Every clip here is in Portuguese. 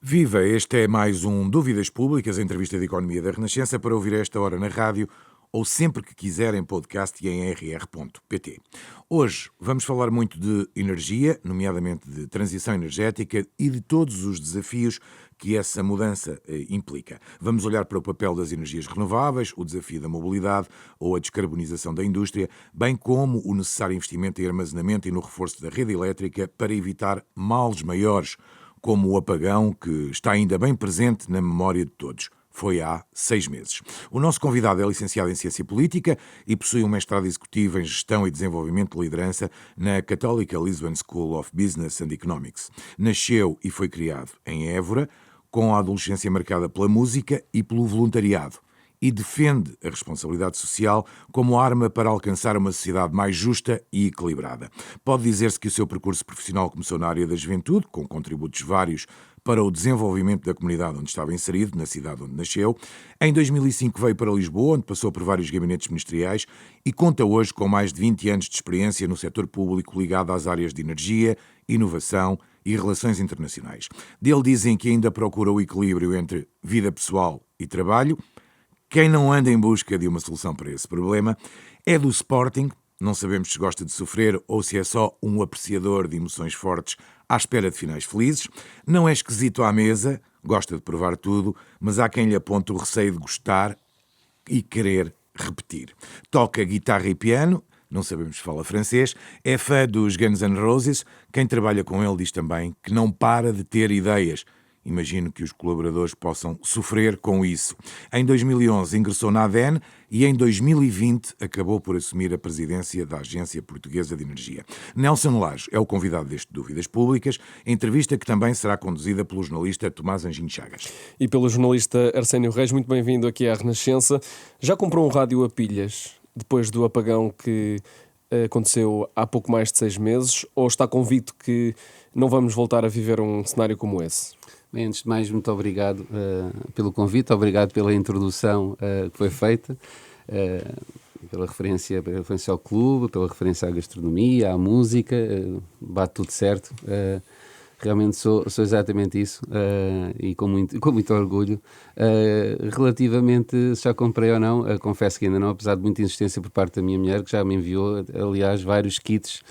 Viva, este é mais um Dúvidas Públicas, a entrevista de Economia da Renascença, para ouvir a esta hora na rádio ou sempre que quiser em podcast e em rr.pt. Hoje vamos falar muito de energia, nomeadamente de transição energética e de todos os desafios que essa mudança implica. Vamos olhar para o papel das energias renováveis, o desafio da mobilidade ou a descarbonização da indústria, bem como o necessário investimento em armazenamento e no reforço da rede elétrica para evitar males maiores, como o apagão que está ainda bem presente na memória de todos. Foi há 6 meses. O nosso convidado é licenciado em Ciência Política e possui um mestrado executivo em Gestão e Desenvolvimento de Liderança na Católica Lisbon School of Business and Economics. Nasceu e foi criado em Évora, com a adolescência marcada pela música e pelo voluntariado, e defende a responsabilidade social como arma para alcançar uma sociedade mais justa e equilibrada. Pode dizer-se que o seu percurso profissional começou na área da juventude, com contributos vários para o desenvolvimento da comunidade onde estava inserido, na cidade onde nasceu. Em 2005 veio para Lisboa, onde passou por vários gabinetes ministeriais e conta hoje com mais de 20 anos de experiência no setor público ligado às áreas de energia, inovação e relações internacionais. Dele dizem que ainda procura o equilíbrio entre vida pessoal e trabalho. Quem não anda em busca de uma solução para esse problema é do Sporting. Não sabemos se gosta de sofrer ou se é só um apreciador de emoções fortes à espera de finais felizes. Não é esquisito à mesa, gosta de provar tudo, mas há quem lhe aponte o receio de gostar e querer repetir. Toca guitarra e piano, não sabemos se fala francês, é fã dos Guns N' Roses. Quem trabalha com ele diz também que não para de ter ideias. Imagino que os colaboradores possam sofrer com isso. Em 2011 ingressou na ADN e em 2020 acabou por assumir a presidência da Agência Portuguesa de Energia. Nelson Lajo é o convidado deste Dúvidas Públicas, entrevista que também será conduzida pelo jornalista Tomás Anjinho Chagas. E pelo jornalista Arsénio Reis, muito bem-vindo aqui à Renascença. Já comprou um rádio a pilhas depois do apagão que aconteceu há pouco mais de 6 meses, ou está convicto que não vamos voltar a viver um cenário como esse? Bem, antes de mais, muito obrigado pelo convite, obrigado pela introdução que foi feita, pela referência ao clube, pela referência à gastronomia, à música, bate tudo certo. Realmente sou exatamente isso e com muito orgulho. Relativamente se já comprei ou não, confesso que ainda não, apesar de muita insistência por parte da minha mulher, que já me enviou, aliás, vários kits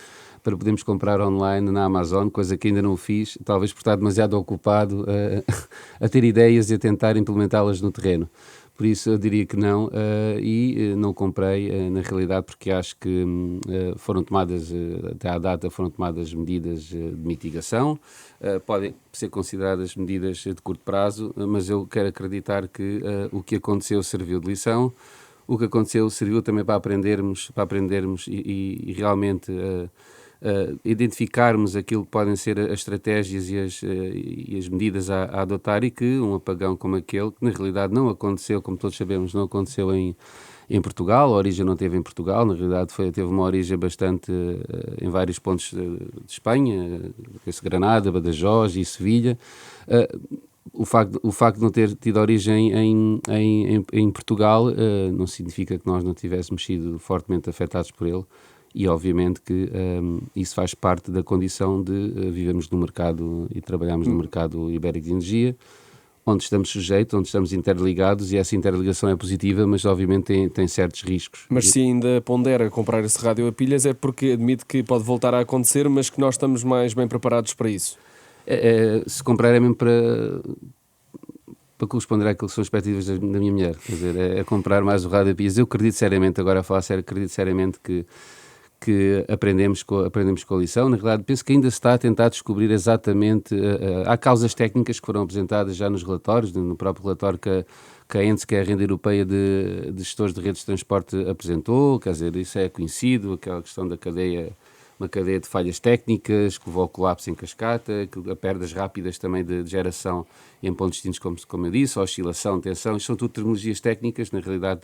para podermos comprar online na Amazon, coisa que ainda não fiz, talvez por estar demasiado ocupado a ter ideias e a tentar implementá-las no terreno. Por isso eu diria que não, e não comprei na realidade porque acho que foram tomadas, até à data foram tomadas medidas de mitigação, podem ser consideradas medidas de curto prazo, mas eu quero acreditar que o que aconteceu serviu de lição. O que aconteceu serviu também para aprendermos e realmente identificarmos aquilo que podem ser as estratégias e as medidas a adotar, e que um apagão como aquele, que na realidade não aconteceu, como todos sabemos, não aconteceu em Portugal, a origem não teve em Portugal, na realidade teve uma origem bastante em vários pontos de Espanha, Granada, Badajoz e Sevilha. O facto de não ter tido origem em Portugal não significa que nós não tivéssemos sido fortemente afetados por ele, e obviamente que isso faz parte da condição de vivemos no mercado e trabalhamos no mercado ibérico de energia, onde estamos sujeitos, onde estamos interligados, e essa interligação é positiva, mas obviamente tem certos riscos. Mas se ainda pondera comprar esse rádio a pilhas, é porque admite que pode voltar a acontecer, mas que nós estamos mais bem preparados para isso? Se comprar é mesmo para corresponder àquilo que são as expectativas da minha mulher, quer dizer, é comprar mais o rádio a pilhas. Eu acredito seriamente, agora a falar sério, acredito seriamente que aprendemos com a lição. Na realidade, penso que ainda se está a tentar descobrir exatamente. Há causas técnicas que foram apresentadas já nos relatórios, no próprio relatório que a ENTSE, que é a Rede Europeia de Gestores de Redes de Transporte, apresentou. Quer dizer, isso é conhecido, aquela questão da cadeia, uma cadeia de falhas técnicas que levou ao colapso em cascata, a perdas rápidas também de geração em pontos distintos, como eu disse, a oscilação, tensão. Isto são tudo terminologias técnicas, na realidade,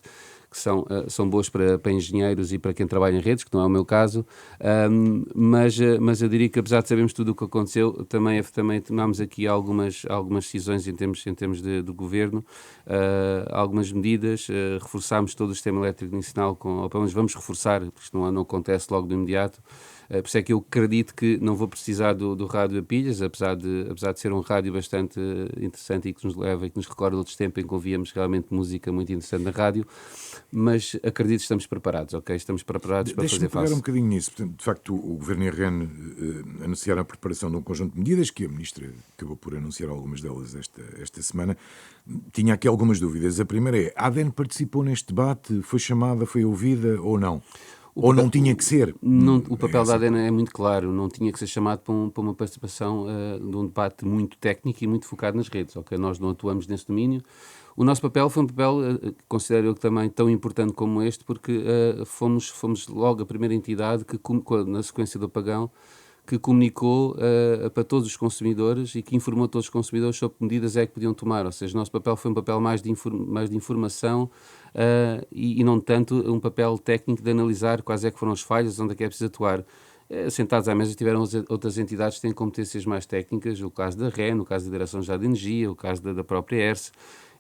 são boas para engenheiros e para quem trabalha em redes, que não é o meu caso, mas eu diria que, apesar de sabermos tudo o que aconteceu, também tomámos aqui algumas decisões em termos de governo, algumas medidas, reforçámos todo o sistema elétrico nacional, ou pelo menos vamos reforçar, porque isto não acontece logo de imediato. Por isso é que eu acredito que não vou precisar do rádio a pilhas, apesar de ser um rádio bastante interessante e que nos leva e que nos recorda outros tempos em que ouvíamos realmente música muito interessante na rádio, mas acredito que estamos preparados, ok? Estamos preparados para fazer face. Deixa-me pegar um bocadinho nisso. Portanto, de facto, o Governo e a REN anunciaram a preparação de um conjunto de medidas, que a Ministra acabou por anunciar algumas delas esta semana. Tinha aqui algumas dúvidas. A primeira é, a ADN participou neste debate? Foi chamada, foi ouvida ou não? Ou não tinha que ser? O papel da ADN é muito claro, não tinha que ser chamado para uma participação de um debate muito técnico e muito focado nas redes, ok? Nós não atuamos nesse domínio. O nosso papel foi um papel, considero eu também tão importante como este, porque fomos logo a primeira entidade que, na sequência do apagão, que comunicou para todos os consumidores e que informou todos os consumidores sobre que medidas é que podiam tomar. Ou seja, o nosso papel foi um papel mais de informação e não tanto um papel técnico de analisar quais é que foram as falhas, onde é que é preciso atuar. Sentados à mesa tiveram outras entidades que têm competências mais técnicas, o caso da REN, o caso da Direção-Geral de Energia, o caso da própria ERSE.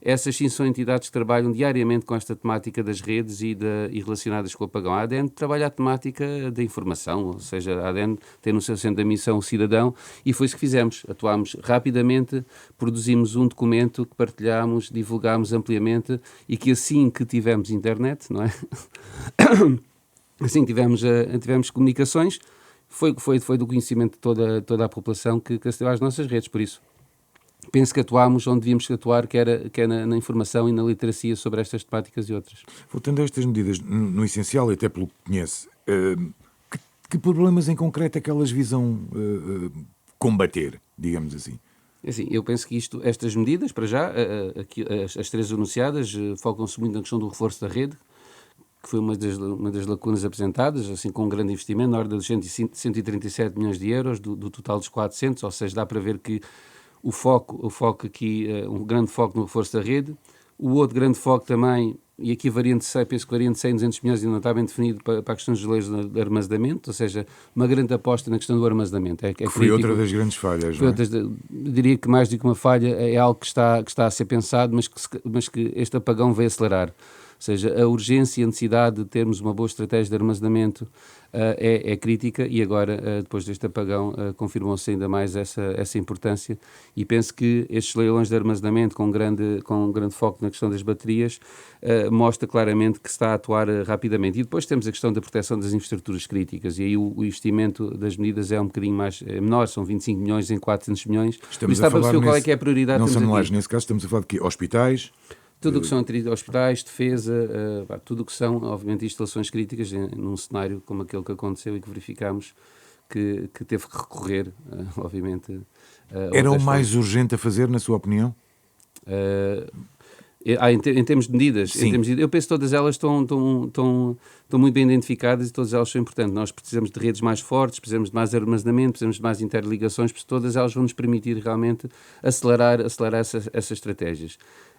Essas sim são entidades que trabalham diariamente com esta temática das redes e relacionadas com o apagão. A ADN trabalha a temática da informação, ou seja, a ADN tem no seu centro da missão o cidadão e foi isso que fizemos. Atuámos rapidamente, produzimos um documento que partilhámos, divulgámos ampliamente e que assim que tivemos internet, não é? Assim que tivemos comunicações, foi do conhecimento de toda a população que acedeu às nossas redes, por isso. Penso que atuámos onde devíamos atuar, que é na informação e na literacia sobre estas temáticas e outras. Voltando a estas medidas, no essencial, e até pelo que conhece, que problemas em concreto é que elas visam combater, digamos assim? Assim, eu penso que estas medidas, para já, as três anunciadas, focam-se muito na questão do reforço da rede, que foi uma das lacunas apresentadas, assim, com um grande investimento, na ordem dos 137 milhões de euros, do total dos 400, ou seja, dá para ver que o foco aqui, um grande foco no reforço da rede. O outro grande foco também, e aqui penso que varia de 100 a 200 milhões, ainda não está bem definido para a questão dos leis de armazenamento, ou seja, uma grande aposta na questão do armazenamento. Foi outra das grandes falhas, não é? Diria que mais do que uma falha, é algo que está a ser pensado, mas que este apagão veio acelerar. Ou seja, a urgência e a necessidade de termos uma boa estratégia de armazenamento é crítica e agora, depois deste apagão, confirmou-se ainda mais essa importância e penso que estes leilões de armazenamento com um grande foco na questão das baterias mostra claramente que se está a atuar rapidamente. E depois temos a questão da proteção das infraestruturas críticas e aí o investimento das medidas é um bocadinho mais menor, são 25 milhões em 400 milhões. Estamos a falar qual é que é a prioridade? Não são anuais, nesse caso estamos a falar de quê? Hospitais? Tudo o que são hospitais, defesa, tudo o que são, obviamente, instalações críticas num cenário como aquele que aconteceu e que verificámos que teve que recorrer, obviamente. Era o mais urgente a fazer, na sua opinião? Em termos de medidas, eu penso que todas elas estão muito bem identificadas e todas elas são importantes. Nós precisamos de redes mais fortes, precisamos de mais armazenamento, precisamos de mais interligações, porque todas elas vão nos permitir realmente acelerar essas estratégias.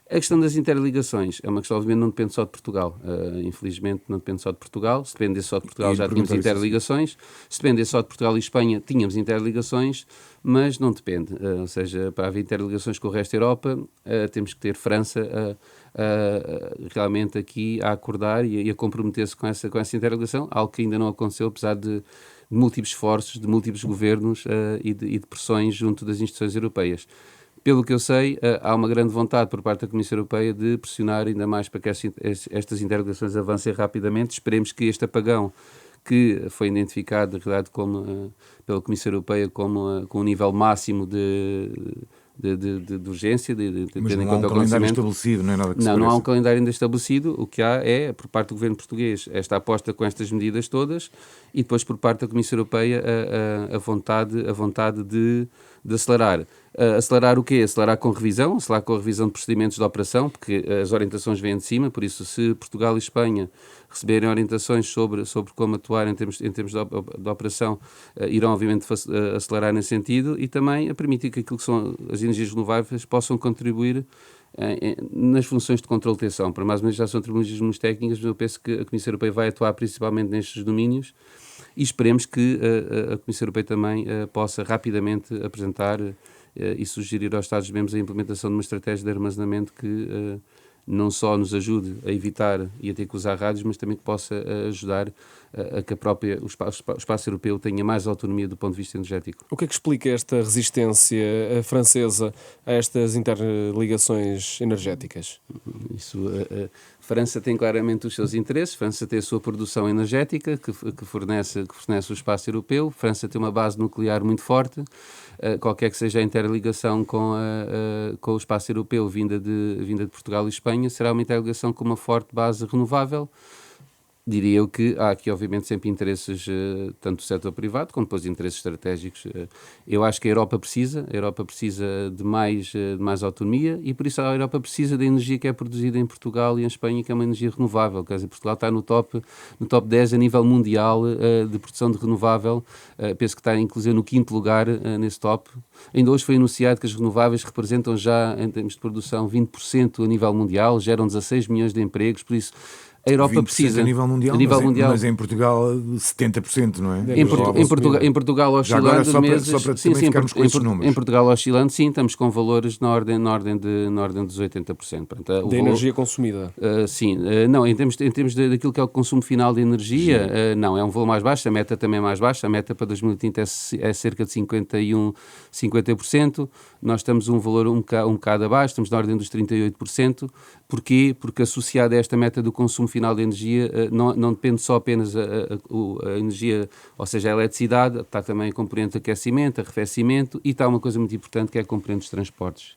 A questão das interligações é uma questão, obviamente, não depende só de Portugal. Infelizmente, não depende só de Portugal. Se dependesse só de Portugal, já tínhamos interligações. Se dependesse só de Portugal e Espanha, tínhamos interligações, mas não depende. Ou seja, para haver interligações com o resto da Europa, temos que ter França realmente aqui a acordar e a comprometer-se com essa interligação, algo que ainda não aconteceu, apesar de múltiplos esforços, de múltiplos governos e de pressões junto das instituições europeias. Pelo que eu sei, há uma grande vontade por parte da Comissão Europeia de pressionar ainda mais para que estas interligações avancem rapidamente. Esperemos que este apagão, que foi identificado, na realidade, pela Comissão Europeia como com um nível máximo de urgência, mas não há um calendário estabelecido, não é nada que se não há um calendário ainda estabelecido. O que há é, por parte do governo português, esta aposta com estas medidas todas e depois por parte da Comissão Europeia a vontade de acelerar. Acelerar o quê? Acelerar com revisão de procedimentos de operação, porque as orientações vêm de cima, por isso se Portugal e Espanha receberem orientações sobre como atuar em termos de operação, irão obviamente acelerar nesse sentido e também a permitir que aquilo que são as energias renováveis possam contribuir nas funções de controle de tensão. Para mais ou menos já são terminologias muito técnicas, mas eu penso que a Comissão Europeia vai atuar principalmente nestes domínios e esperemos que a Comissão Europeia também possa rapidamente apresentar e sugerir aos Estados-membros a implementação de uma estratégia de armazenamento que não só nos ajude a evitar e a ter que usar rádios, mas também que possa ajudar a que o espaço europeu tenha mais autonomia do ponto de vista energético. O que é que explica esta resistência francesa a estas interligações energéticas? A França tem claramente os seus interesses. A França tem a sua produção energética que fornece o espaço europeu. A França tem uma base nuclear muito forte. Qualquer que seja a interligação com o espaço europeu vinda de Portugal e Espanha será uma interligação com uma forte base renovável. Diria eu que há aqui, obviamente, sempre interesses, tanto do setor privado como depois interesses estratégicos. Eu acho que a Europa precisa de mais autonomia e, por isso, a Europa precisa da energia que é produzida em Portugal e em Espanha, que é uma energia renovável. Quer dizer, Portugal está no top 10 a nível mundial de produção de renovável. Penso que está, inclusive, no 5º lugar nesse top. Ainda hoje foi anunciado que as renováveis representam já, em termos de produção, 20% a nível mundial, geram 16 milhões de empregos, por isso a Europa precisa. A nível mundial, mas em Portugal 70%, não é? Em Portugal oscilando agora, só meses, para também ficarmos com esses números. Em Portugal oscilando, sim, estamos com valores na ordem dos 80%. Portanto, da energia consumida? Sim. Não, em termos daquilo que é o consumo final de energia, não, é um valor mais baixo, a meta também é mais baixa, a meta para 2030 é cerca de 50%, nós estamos um valor um bocado abaixo, estamos na ordem dos 38%. Porquê? Porque associado a esta meta do consumo final de energia, não depende só apenas a energia, ou seja, a eletricidade, está também a componente de aquecimento, arrefecimento e está uma coisa muito importante que é a componente dos transportes.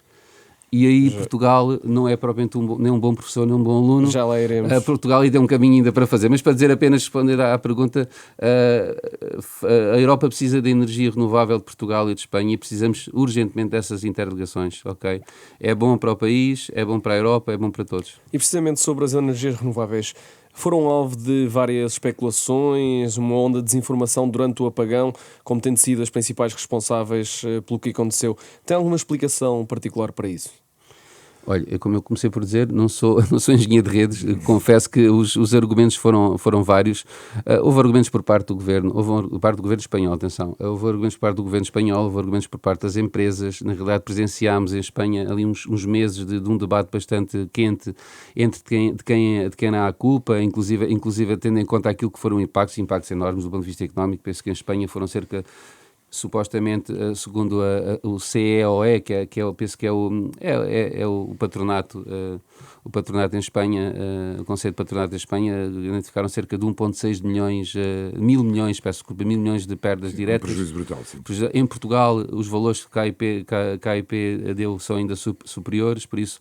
E aí Portugal não é propriamente nem um bom professor, nem um bom aluno. Já lá iremos. Portugal ainda tem um caminho ainda para fazer. Mas para dizer apenas, responder à pergunta, a Europa precisa de energia renovável de Portugal e de Espanha e precisamos urgentemente dessas interligações, ok? É bom para o país, é bom para a Europa, é bom para todos. E precisamente sobre as energias renováveis, foram alvo de várias especulações, uma onda de desinformação durante o apagão, como tendo sido as principais responsáveis pelo que aconteceu. Tem alguma explicação particular para isso? Olha, como eu comecei por dizer, não sou engenheiro de redes, confesso que os argumentos foram vários. Houve argumentos por parte do governo, por parte do governo espanhol, atenção, houve argumentos por parte do governo espanhol, houve argumentos por parte das empresas. Na realidade, presenciámos em Espanha ali uns meses de um debate bastante quente entre de quem há a culpa, inclusive tendo em conta aquilo que foram impactos enormes do ponto de vista económico. Penso que em Espanha foram cerca, supostamente, segundo o CEOE, penso que é o patronato, o patronato em Espanha, o Conselho de Patronato em Espanha, identificaram cerca de 1,6 milhões, mil milhões de perdas diretas. Um prejuízo brutal, sim. Em Portugal, os valores que a AIP deu são ainda superiores, por isso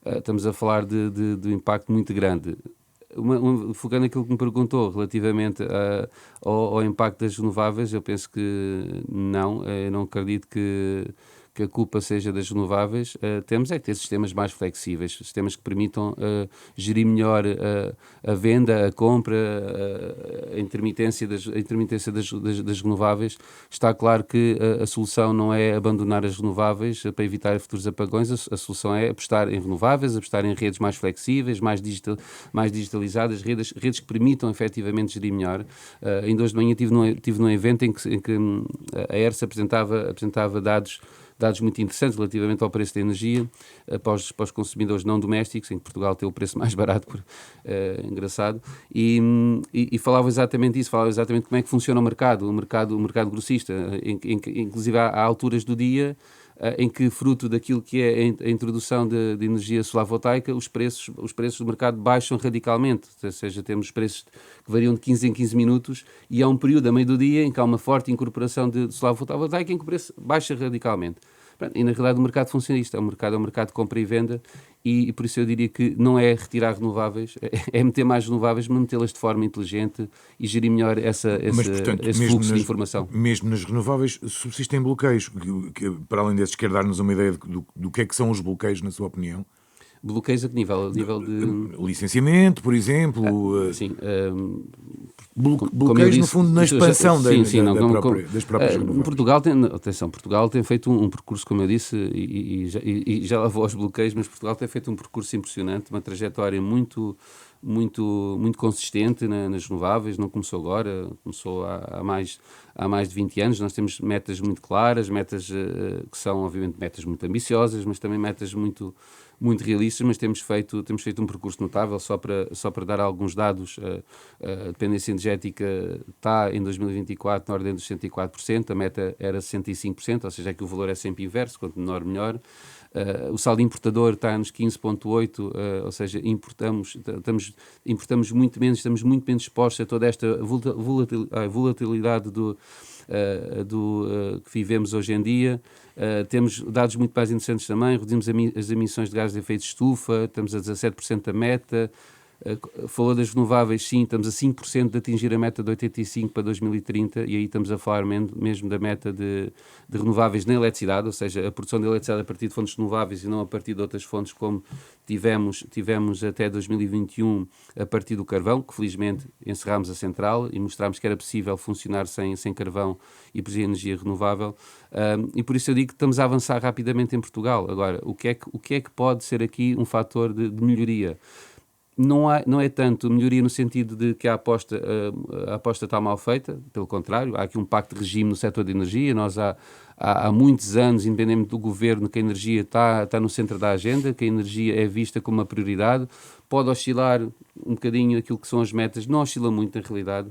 estamos a falar de um impacto muito grande. Focando naquilo que me perguntou relativamente ao impacto das renováveis, eu penso que não, eu não acredito que a culpa seja das renováveis. Temos é que ter sistemas mais flexíveis, sistemas que permitam gerir melhor a venda, a compra, a intermitência das renováveis. Está claro que a solução não é abandonar as renováveis para evitar futuros apagões, a solução é apostar em renováveis, apostar em redes mais flexíveis, mais digitalizadas, redes que permitam efetivamente gerir melhor. Ainda hoje de manhã estive num evento em que a ERSA apresentava dados muito interessantes relativamente ao preço da energia para os consumidores não domésticos, em que Portugal tem o preço mais barato, engraçado, e falava exatamente isso, falava exatamente como é que funciona o mercado grossista, inclusive há alturas do dia em que, fruto daquilo que é a introdução de energia solar voltaica, os preços do mercado baixam radicalmente, ou seja, temos preços que variam de 15 em 15 minutos e há um período a meio do dia em que há uma forte incorporação de solar voltaica em que o preço baixa radicalmente. E na realidade o mercado funciona isto, é um mercado de compra e venda e por isso eu diria que não é retirar renováveis, é meter mais renováveis, mas metê-las de forma inteligente e gerir melhor esse fluxo de informação. Mesmo nas renováveis subsistem bloqueios, que para além desses, quer dar-nos uma ideia do que é que são os bloqueios, na sua opinião? Bloqueios a que nível? A nível de... Licenciamento, por exemplo. Sim. Bloqueios, no fundo, na expansão das próprias renováveis. Portugal tem feito um percurso, como eu disse, e já lá vou aos bloqueios, mas Portugal tem feito um percurso impressionante, uma trajetória muito consistente nas renováveis. Não começou agora, começou há mais de 20 anos. Nós temos metas muito claras, metas que são, obviamente, metas muito ambiciosas, mas também metas muito realistas, mas temos feito um percurso notável. Só para dar alguns dados, a dependência energética está em 2024 na ordem dos 104%, a meta era 65%, ou seja, que o valor é sempre inverso, quanto menor, melhor. O saldo importador está nos 15,8%, ou seja, importamos muito menos, estamos muito menos expostos a toda esta volatilidade que vivemos hoje em dia. Temos dados muito mais interessantes também, reduzimos as emissões de gases de efeito de estufa, estamos a 17% da meta. Falou das renováveis, sim, estamos a 5% de atingir a meta de 85 para 2030, e aí estamos a falar mesmo da meta de renováveis na eletricidade, ou seja, a produção de eletricidade a partir de fontes renováveis e não a partir de outras fontes, como tivemos até 2021 a partir do carvão, que felizmente encerrámos a central e mostrámos que era possível funcionar sem carvão e produzir energia renovável, e por isso eu digo que estamos a avançar rapidamente em Portugal. Agora, o que é que pode ser aqui um fator de melhoria? Não é tanto melhoria no sentido de que a aposta está mal feita, pelo contrário, há aqui um pacto de regime no setor de energia. Nós há muitos anos, independente do governo, que a energia está no centro da agenda, que a energia é vista como uma prioridade. Pode oscilar um bocadinho aquilo que são as metas, não oscila muito na realidade.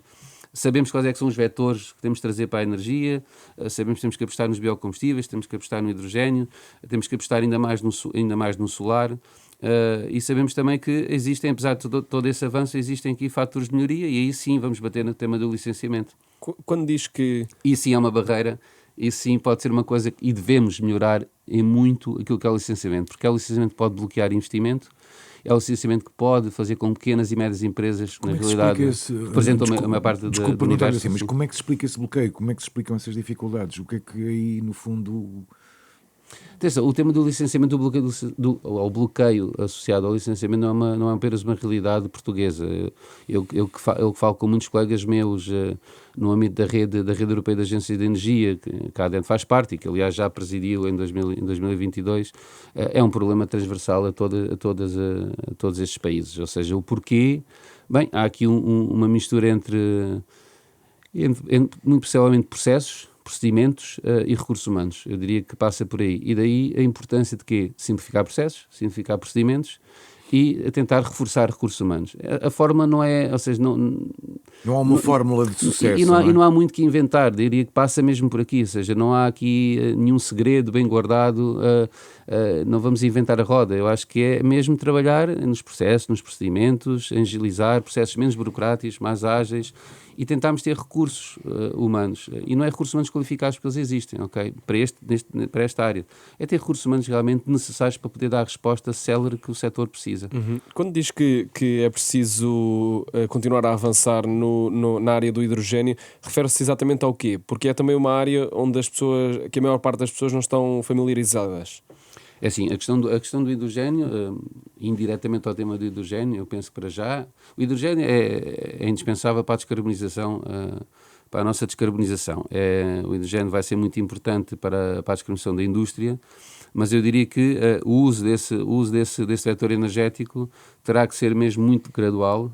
Sabemos quais é que são os vetores que temos de trazer para a energia, sabemos que temos que apostar nos biocombustíveis, temos que apostar no hidrogénio, temos que apostar ainda mais no solar. E sabemos também que existem, apesar de todo esse avanço, existem aqui fatores de melhoria, e aí sim vamos bater no tema do licenciamento. Quando diz que... Isso sim é uma barreira, isso sim pode ser uma coisa e devemos melhorar em muito aquilo que é o licenciamento, porque o licenciamento pode bloquear investimento, é o licenciamento que pode fazer com que pequenas e médias empresas, na realidade, representam uma parte do universo. Assim, mas como é que se explica esse bloqueio? Como é que se explicam essas dificuldades? O que é que aí, no fundo... Atenção, o tema do licenciamento, o bloqueio associado ao licenciamento não é apenas uma realidade portuguesa. Eu que falo com muitos colegas meus no âmbito da rede europeia de agências de energia, que a ADEN faz parte e que, aliás, já presidiu em 2022, é um problema transversal a todos estes países. Ou seja, o porquê... Bem, há aqui uma mistura entre muito possivelmente procedimentos e recursos humanos. Eu diria que passa por aí. E daí a importância de quê? Simplificar processos, simplificar procedimentos e a tentar reforçar recursos humanos. A forma não é... Ou seja, não há uma fórmula de sucesso. E não há muito que inventar. Diria que passa mesmo por aqui. Ou seja, não há aqui nenhum segredo bem guardado. Não vamos inventar a roda. Eu acho que é mesmo trabalhar nos processos, nos procedimentos, agilizar processos menos burocráticos, mais ágeis, e tentarmos ter recursos humanos. E não é recursos humanos qualificados, porque eles existem, ok? Para esta área. É ter recursos humanos realmente necessários para poder dar a resposta célere que o setor precisa. Uhum. Quando diz que é preciso continuar a avançar na área do hidrogénio, refere-se exatamente ao quê? Porque é também uma área onde a maior parte das pessoas não estão familiarizadas. É assim, a questão do hidrogénio, indiretamente ao tema do hidrogénio, eu penso que para já, o hidrogénio é indispensável para a descarbonização, para a nossa descarbonização. O hidrogénio vai ser muito importante para a descarbonização da indústria, mas eu diria que o uso desse vetor energético terá que ser mesmo muito gradual.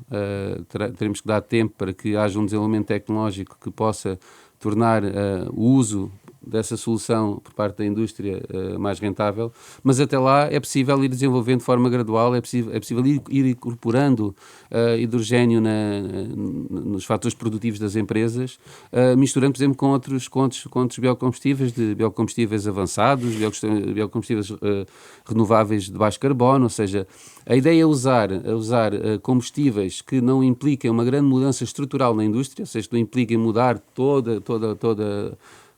Teremos que dar tempo para que haja um desenvolvimento tecnológico que possa tornar o uso dessa solução por parte da indústria mais rentável, mas até lá é possível ir desenvolvendo de forma gradual, é possível ir incorporando hidrogénio nos fatores produtivos das empresas, misturando, por exemplo, com outros biocombustíveis, de biocombustíveis avançados, biocombustíveis renováveis de baixo carbono. Ou seja, a ideia é usar combustíveis que não impliquem uma grande mudança estrutural na indústria, ou seja, que não impliquem mudar toda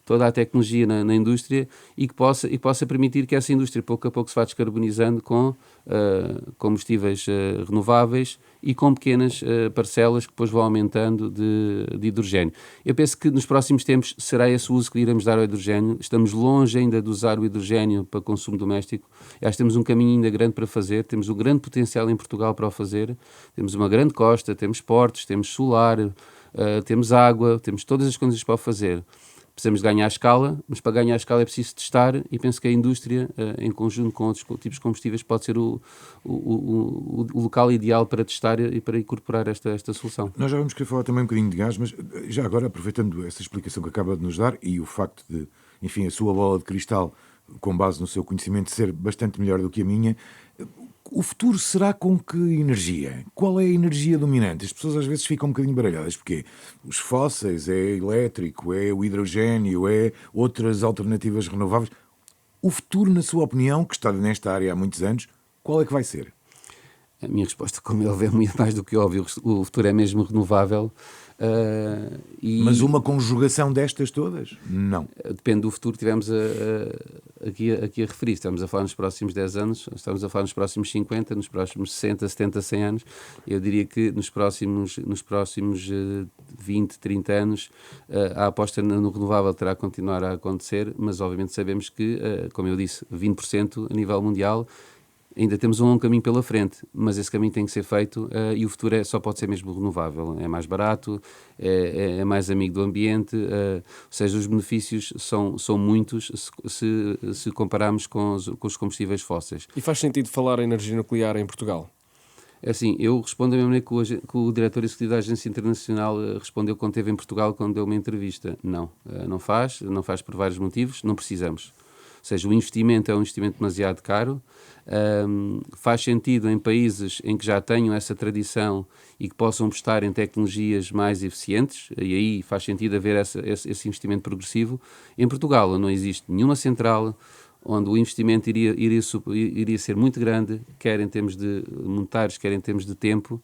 toda a tecnologia na indústria e que possa permitir que essa indústria pouco a pouco se vá descarbonizando com combustíveis renováveis e com pequenas parcelas que depois vão aumentando de hidrogênio. Eu penso que nos próximos tempos será esse o uso que iremos dar ao hidrogênio. Estamos longe ainda de usar o hidrogênio para consumo doméstico. Acho que temos um caminho ainda grande para fazer, temos um grande potencial em Portugal para o fazer, temos uma grande costa, temos portos, temos solar, temos água, temos todas as condições para o fazer. Precisamos de ganhar a escala, mas para ganhar a escala é preciso testar e penso que a indústria, em conjunto com outros tipos de combustíveis, pode ser o local ideal para testar e para incorporar esta solução. Nós já vamos querer falar também um bocadinho de gás, mas já agora, aproveitando essa explicação que acaba de nos dar e o facto de, enfim, a sua bola de cristal, com base no seu conhecimento, ser bastante melhor do que a minha, o futuro será com que energia? Qual é a energia dominante? As pessoas às vezes ficam um bocadinho baralhadas, porque os fósseis, é elétrico, é o hidrogênio, é outras alternativas renováveis. O futuro, na sua opinião, que está nesta área há muitos anos, qual é que vai ser? A minha resposta, como ele vê, é muito mais do que óbvio. O futuro é mesmo renovável. Mas uma conjugação destas todas? Não. Depende do futuro que tivemos aqui a referir. Estamos a falar nos próximos 10 anos, estamos a falar nos próximos 50, nos próximos 60, 70, 100 anos. Eu diria que nos próximos 20, 30 anos a aposta no renovável terá que continuar a acontecer, mas obviamente sabemos que, como eu disse, 20% a nível mundial. Ainda temos um longo caminho pela frente, mas esse caminho tem que ser feito e o futuro só pode ser mesmo renovável. É mais barato, é mais amigo do ambiente, ou seja, os benefícios são muitos se compararmos com os combustíveis fósseis. E faz sentido falar em energia nuclear em Portugal? É assim, eu respondo da mesma maneira que o diretor executivo da Agência Internacional respondeu quando esteve em Portugal, quando deu uma entrevista. Não faz por vários motivos, não precisamos. Ou seja, o investimento é um investimento demasiado caro. Faz sentido em países em que já tenham essa tradição e que possam apostar em tecnologias mais eficientes, e aí faz sentido haver esse investimento progressivo. Em Portugal não existe nenhuma central onde o investimento iria ser muito grande, quer em termos de monetários, quer em termos de tempo,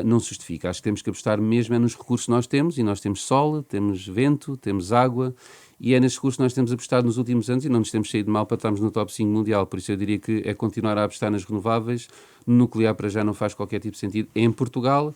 não se justifica. Acho que temos que apostar mesmo nos recursos que nós temos, e nós temos sol, temos vento, temos água, e é nesses recursos que nós temos apostado nos últimos anos e não nos temos saído mal para estarmos no top 5 mundial. Por isso eu diria que é continuar a apostar nas renováveis. No nuclear para já não faz qualquer tipo de sentido. Em Portugal,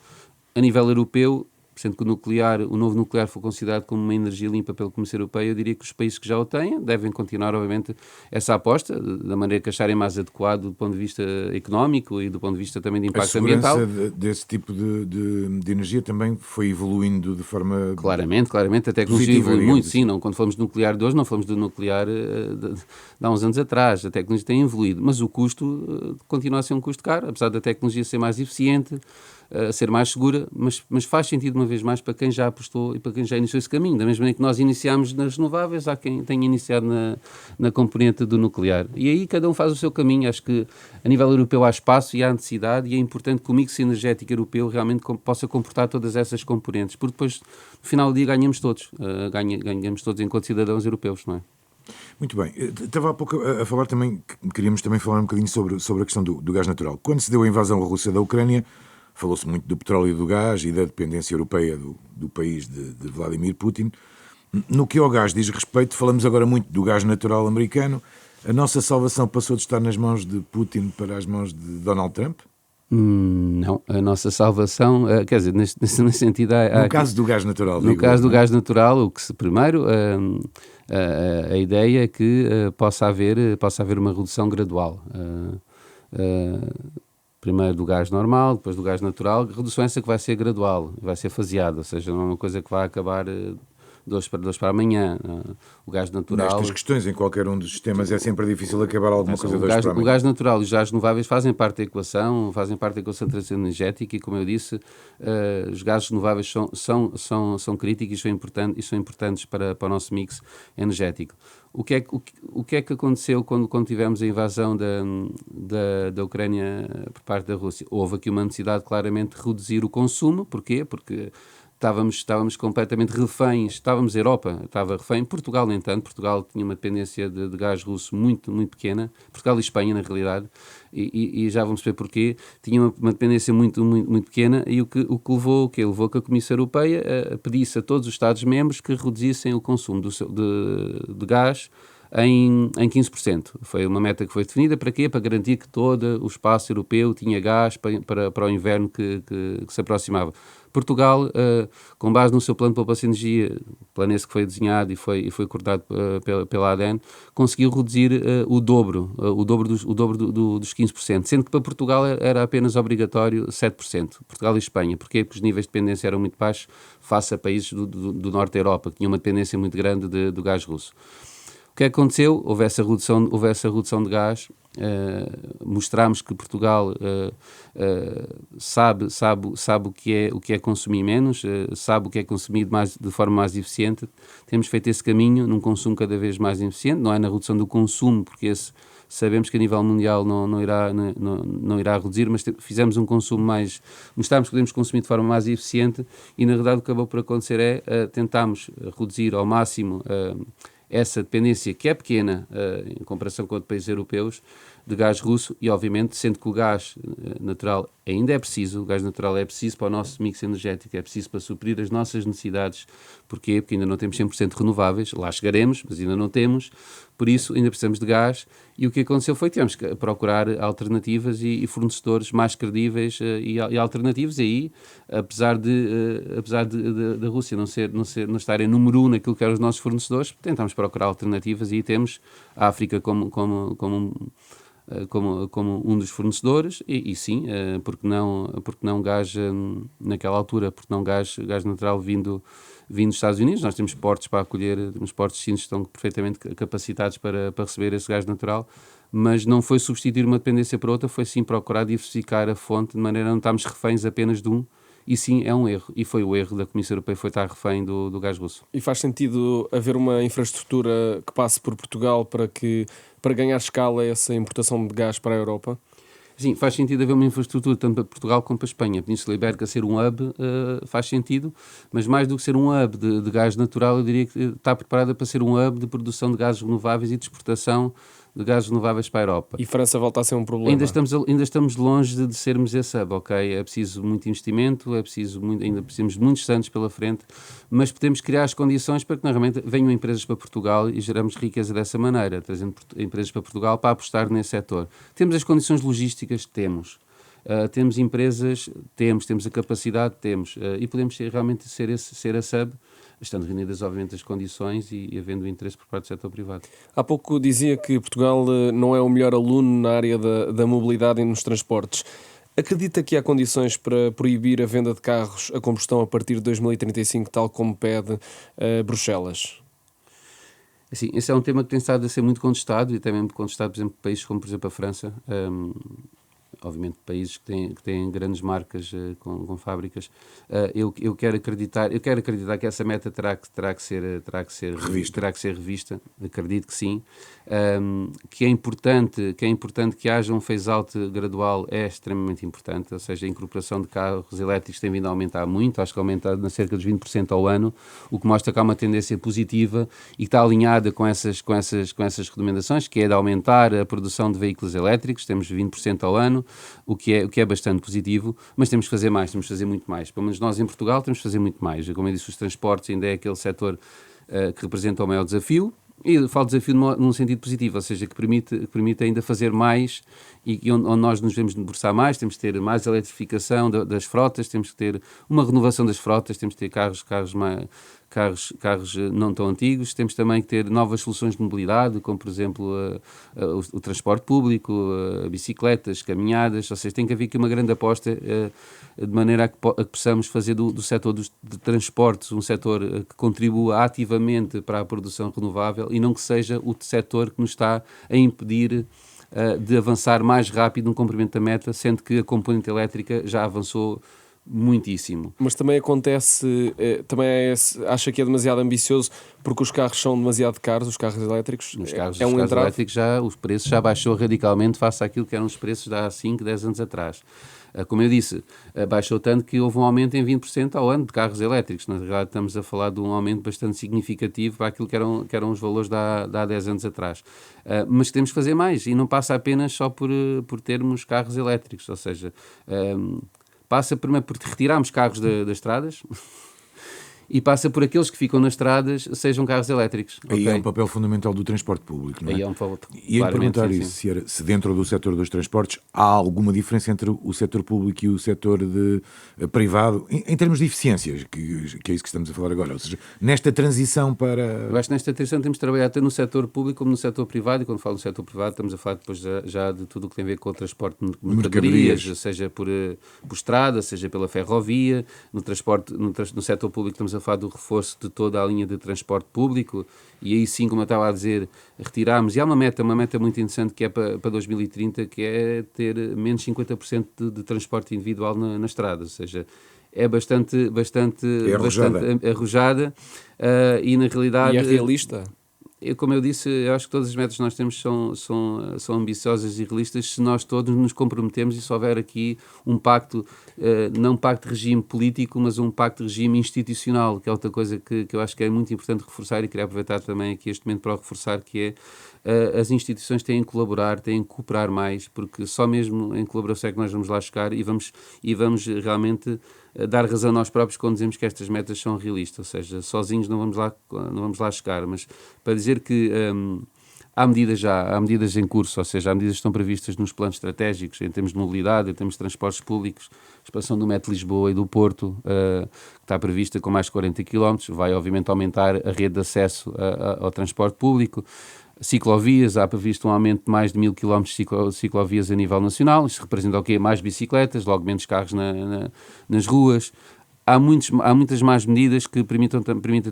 a nível europeu, sendo que o novo nuclear foi considerado como uma energia limpa pela Comissão Europeia, eu diria que os países que já o têm devem continuar, obviamente, essa aposta, da maneira que acharem mais adequado do ponto de vista económico e do ponto de vista também de impacto ambiental. A segurança desse tipo de energia também foi evoluindo de forma... Claramente, a tecnologia evolui muito, sim. Não, quando falamos de nuclear de hoje, não falamos do nuclear de há uns anos atrás. A tecnologia tem evoluído, mas o custo continua a ser um custo caro, apesar da tecnologia ser mais eficiente, ser mais segura, mas faz sentido uma vez mais para quem já apostou e para quem já iniciou esse caminho. Da mesma maneira que nós iniciámos nas renováveis, há quem tenha iniciado na componente do nuclear. E aí cada um faz o seu caminho. Acho que a nível europeu há espaço e há necessidade, e é importante que o mix energético europeu realmente possa comportar todas essas componentes, porque depois, no final do dia, ganhamos todos. Ganhamos todos enquanto cidadãos europeus, não é? Muito bem. Estava há pouco a falar também, queríamos também falar um bocadinho sobre a questão do gás natural. Quando se deu a invasão russa da Ucrânia, falou-se muito do petróleo e do gás e da dependência europeia do país de Vladimir Putin. No que ao gás diz respeito, falamos agora muito do gás natural americano. A nossa salvação passou de estar nas mãos de Putin para as mãos de Donald Trump? Não, a nossa salvação, quer dizer, nesse sentido... No caso do gás natural. No caso do gás natural, o que primeiro, a ideia é que possa haver uma redução gradual. Primeiro do gás normal, depois do gás natural. A redução essa que vai ser gradual, vai ser faseada, ou seja, não é uma coisa que vai acabar de hoje para amanhã. O gás natural... Nestas questões, em qualquer um dos sistemas, é sempre difícil acabar alguma coisa de hoje para amanhã. O gás natural e os gás renováveis fazem parte da equação da transição energética e, como eu disse, os gases renováveis são críticos e são importantes para o nosso mix energético. O que é que aconteceu quando tivemos a invasão da Ucrânia por parte da Rússia? Houve aqui uma necessidade claramente de reduzir o consumo. Porquê? Porque estávamos completamente reféns, estávamos a Europa, estava refém. Portugal, no entanto, Portugal tinha uma dependência de gás russo muito, muito pequena, Portugal e Espanha, na realidade, e já vamos ver porquê, tinha uma dependência muito, muito, muito pequena, e o que levou que a Comissão Europeia pedisse a todos os Estados-membros que reduzissem o consumo de gás em 15%. Foi uma meta que foi definida para quê? Para garantir que todo o espaço europeu tinha gás para o inverno que se aproximava. Portugal, com base no seu plano de poupança de energia, plano esse que foi desenhado e foi acordado pela ADN, conseguiu reduzir o dobro dos 15%, sendo que para Portugal era apenas obrigatório 7%. Portugal e Espanha. Porquê? Porque os níveis de dependência eram muito baixos face a países do norte da Europa, que tinham uma dependência muito grande do gás russo. O que aconteceu? Houve essa redução de gás, mostramos que Portugal sabe o que é consumir menos, sabe o que é consumir de forma mais eficiente. Temos feito esse caminho num consumo cada vez mais eficiente, não é na redução do consumo, porque sabemos que a nível mundial não irá reduzir, mas fizemos um consumo mostramos que podemos consumir de forma mais eficiente e na verdade o que acabou por acontecer tentámos reduzir ao máximo essa dependência, que é pequena em comparação com outros países europeus, de gás russo e, obviamente, sendo que o gás natural ainda é preciso, o gás natural é preciso para o nosso mix energético, é preciso para suprir as nossas necessidades. Porquê? Porque ainda não temos 100% renováveis, lá chegaremos, mas ainda não temos, por isso ainda precisamos de gás. E o que aconteceu foi que tivemos que procurar alternativas e fornecedores mais credíveis e alternativos. E aí, apesar da Rússia não estar em número 1 naquilo que eram os nossos fornecedores, tentámos procurar alternativas e aí temos a África como um dos fornecedores e sim, porque não gás naquela altura, porque não gás natural vindo dos Estados Unidos. Nós temos portos para acolher, temos portos que estão perfeitamente capacitados para receber esse gás natural, mas não foi substituir uma dependência por outra, foi sim procurar diversificar a fonte de maneira a não estarmos reféns apenas de um. E sim, é um erro. E foi o erro da Comissão Europeia, foi estar refém do gás russo. E faz sentido haver uma infraestrutura que passe por Portugal para ganhar escala essa importação de gás para a Europa? Sim, faz sentido haver uma infraestrutura tanto para Portugal como para a Espanha. A Península Ibérica ser um hub faz sentido, mas mais do que ser um hub de gás natural, eu diria que está preparada para ser um hub de produção de gases renováveis e de exportação de gases renováveis para a Europa. E França volta a ser um problema? Ainda estamos longe de sermos esse hub, ok? É preciso muito investimento, ainda precisamos de muitos anos pela frente, mas podemos criar as condições para que, normalmente, venham empresas para Portugal e geramos riqueza dessa maneira, trazendo empresas para Portugal para apostar nesse setor. Temos as condições logísticas? Temos. Temos empresas? Temos a capacidade? Temos. E podemos realmente ser esse hub, estando reunidas, obviamente, as condições e havendo interesse por parte do setor privado. Há pouco dizia que Portugal não é o melhor aluno na área da mobilidade e nos transportes. Acredita que há condições para proibir a venda de carros a combustão a partir de 2035, tal como pede Bruxelas? Assim, esse é um tema que tem estado a ser muito contestado e também muito contestado, por exemplo, por países como, por exemplo, a França. Obviamente países que têm grandes marcas com fábricas. Eu quero acreditar que essa meta terá que ser revista. Acredito que sim. Que é importante que haja um phase-out gradual, é extremamente importante, ou seja, a incorporação de carros elétricos tem vindo a aumentar muito, acho que aumenta na cerca de 20% ao ano, o que mostra que há uma tendência positiva e que está alinhada com essas recomendações, que é de aumentar a produção de veículos elétricos, temos 20% ao ano, o que é bastante positivo, mas temos que fazer mais, temos que fazer muito mais. Pelo menos nós em Portugal temos que fazer muito mais. Como eu disse, os transportes ainda é aquele setor que representa o maior desafio, e eu falo desafio num sentido positivo, ou seja, que permite ainda fazer mais e onde nós nos devemos debruçar mais, temos que ter mais eletrificação das frotas, temos que ter uma renovação das frotas, temos que ter carros não tão antigos, temos também que ter novas soluções de mobilidade, como por exemplo o transporte público, bicicletas, caminhadas, ou seja, tem que haver aqui uma grande aposta de maneira a que possamos fazer do setor de transportes um setor que contribua ativamente para a produção renovável e não que seja o setor que nos está a impedir de avançar mais rápido no cumprimento da meta, sendo que a componente elétrica já avançou muitíssimo. Mas também acontece, acha que é demasiado ambicioso porque os carros são demasiado caros, os carros elétricos? Nos carros elétricos os preços já baixou radicalmente face àquilo que eram os preços de há 5, 10 anos atrás. Como eu disse, baixou tanto que houve um aumento em 20% ao ano de carros elétricos. Na realidade, estamos a falar de um aumento bastante significativo para aquilo que eram os valores de há 10 anos atrás. Mas temos que fazer mais, e não passa apenas só por termos carros elétricos, ou seja, passa primeiro por retirarmos carros das estradas, e passa por aqueles que ficam nas estradas, sejam carros elétricos. Aí Okay? é um papel fundamental do transporte público, não é? Aí é um favor. E a perguntar isso, se dentro do setor dos transportes há alguma diferença entre o setor público e o setor privado, em termos de eficiências, que é isso que estamos a falar agora, ou seja, nesta transição para... Eu acho que nesta transição temos de trabalhar tanto no setor público como no setor privado, e quando falo no setor privado estamos a falar depois já de tudo o que tem a ver com o transporte de mercadorias, seja por estrada, seja pela ferrovia. No setor público estamos a falar do reforço de toda a linha de transporte público, e aí sim, como eu estava a dizer, retirarmos, e há uma meta muito interessante que é para 2030, que é ter menos 50% de transporte individual na estrada, ou seja, é bastante arrojada, e na realidade... E é realista? Como eu disse, eu acho que todas as metas que nós temos são ambiciosas e realistas se nós todos nos comprometemos e se houver aqui um pacto, não um pacto de regime político, mas um pacto de regime institucional, que é outra coisa que eu acho que é muito importante reforçar, e queria aproveitar também aqui este momento para o reforçar, que é as instituições têm que colaborar, têm que cooperar mais, porque só mesmo em colaboração é que nós vamos lá chegar, e vamos realmente dar razão a nós próprios quando dizemos que estas metas são realistas, ou seja, sozinhos não vamos lá chegar, mas para dizer que há medidas em curso, ou seja, há medidas que estão previstas nos planos estratégicos, em termos de mobilidade, em termos de transportes públicos, expansão do metro de Lisboa e do Porto, que está prevista com mais de 40 km, vai obviamente aumentar a rede de acesso ao transporte público. Ciclovias, há previsto um aumento de mais de 1000 km de ciclovias a nível nacional. Isto representa o quê? Mais bicicletas, logo menos carros nas ruas. Há muitas mais medidas que permitem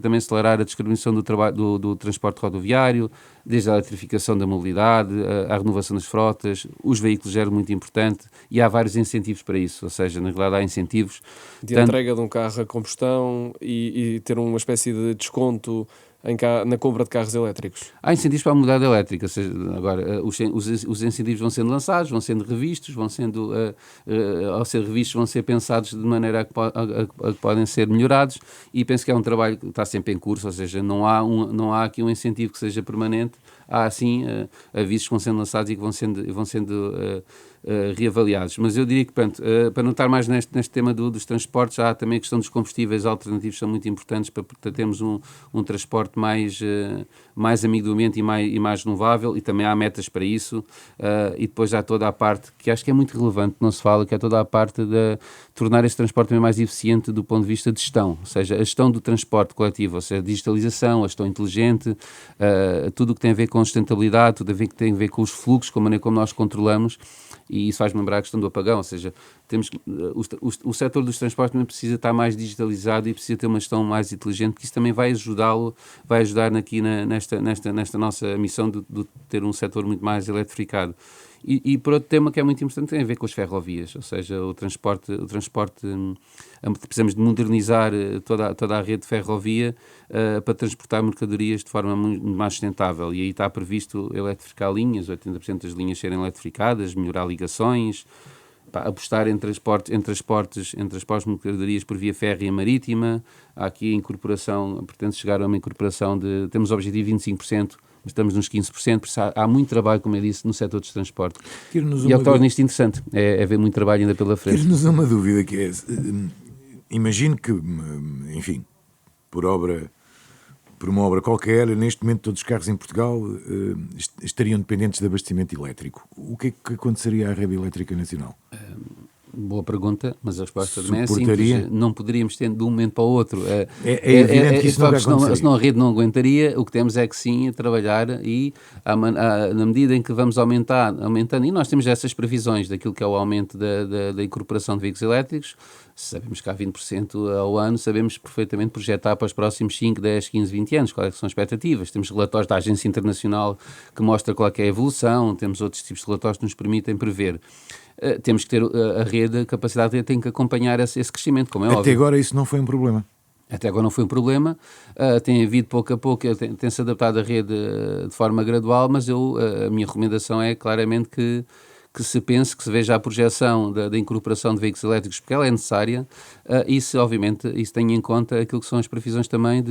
também acelerar a descarbonização do transporte rodoviário, desde a eletrificação da mobilidade, a renovação das frotas, os veículos é muito importante, e há vários incentivos para isso, ou seja, na realidade há incentivos... De entrega de um carro a combustão e ter uma espécie de desconto na compra de carros elétricos. Há incentivos para a mobilidade elétrica, ou seja, agora os incentivos vão sendo lançados, vão sendo revistos, ao ser revistos vão ser pensados de maneira a que podem ser melhorados, e penso que é um trabalho que está sempre em curso, ou seja, não há aqui um incentivo que seja permanente, há sim avisos que vão sendo lançados e que vão sendo reavaliados. Mas eu diria que, pronto, para não estar mais neste tema dos transportes, há também a questão dos combustíveis alternativos, são muito importantes para termos um transporte mais amigo do ambiente e mais renovável, e também há metas para isso, e depois há toda a parte que acho que é muito relevante, não se fala, que é toda a parte de tornar esse transporte também mais eficiente do ponto de vista de gestão, ou seja, a gestão do transporte coletivo, ou seja, a digitalização, a gestão inteligente, tudo o que tem a ver com sustentabilidade, tudo o que tem a ver com os fluxos, com a maneira como nós controlamos. E isso faz-me lembrar a questão do apagão, ou seja, o setor dos transportes também precisa estar mais digitalizado e precisa ter uma gestão mais inteligente, que isso também vai ajudar aqui nesta nossa missão de ter um setor muito mais eletrificado. E por outro tema que é muito importante, tem a ver com as ferrovias, ou seja, o transporte precisamos de modernizar toda a rede de ferrovia para transportar mercadorias de forma muito mais sustentável, e aí está previsto eletrificar linhas, 80% das linhas serem eletrificadas, melhorar ligações, apostar em transportes de mercadorias por via férrea marítima. Há aqui a incorporação, pretende chegar a uma incorporação temos o objetivo de 25%, mas estamos nos 15%, por isso há muito trabalho, como eu disse, no setor dos transportes. E é o que torna isto interessante, é haver muito trabalho ainda pela frente. Tira-nos uma dúvida, que é, imagino que, enfim, por uma obra qualquer, neste momento todos os carros em Portugal estariam dependentes de abastecimento elétrico. O que é que aconteceria à rede elétrica nacional? Boa pergunta, mas a resposta também é simples. Não poderíamos ter de um momento para o outro. É evidente que isso não vai acontecer. Senão a rede não aguentaria. O que temos é que sim, trabalhar, e na medida em que vamos aumentando, e nós temos essas previsões daquilo que é o aumento da incorporação de veículos elétricos, sabemos que há 20% ao ano, sabemos perfeitamente projetar para os próximos 5, 10, 15, 20 anos, quais são as expectativas. Temos relatórios da Agência Internacional que mostram qual é a evolução, temos outros tipos de relatórios que nos permitem prever. Temos que ter a rede, a capacidade de rede tem que acompanhar esse crescimento, como é óbvio. Até agora isso não foi um problema. Até agora não foi um problema, tem havido pouco a pouco, tem-se adaptado a rede de forma gradual, mas a minha recomendação é claramente que que se pense, que se veja a projeção da incorporação de veículos elétricos, porque ela é necessária, e se, obviamente, isso tenha em conta aquilo que são as previsões também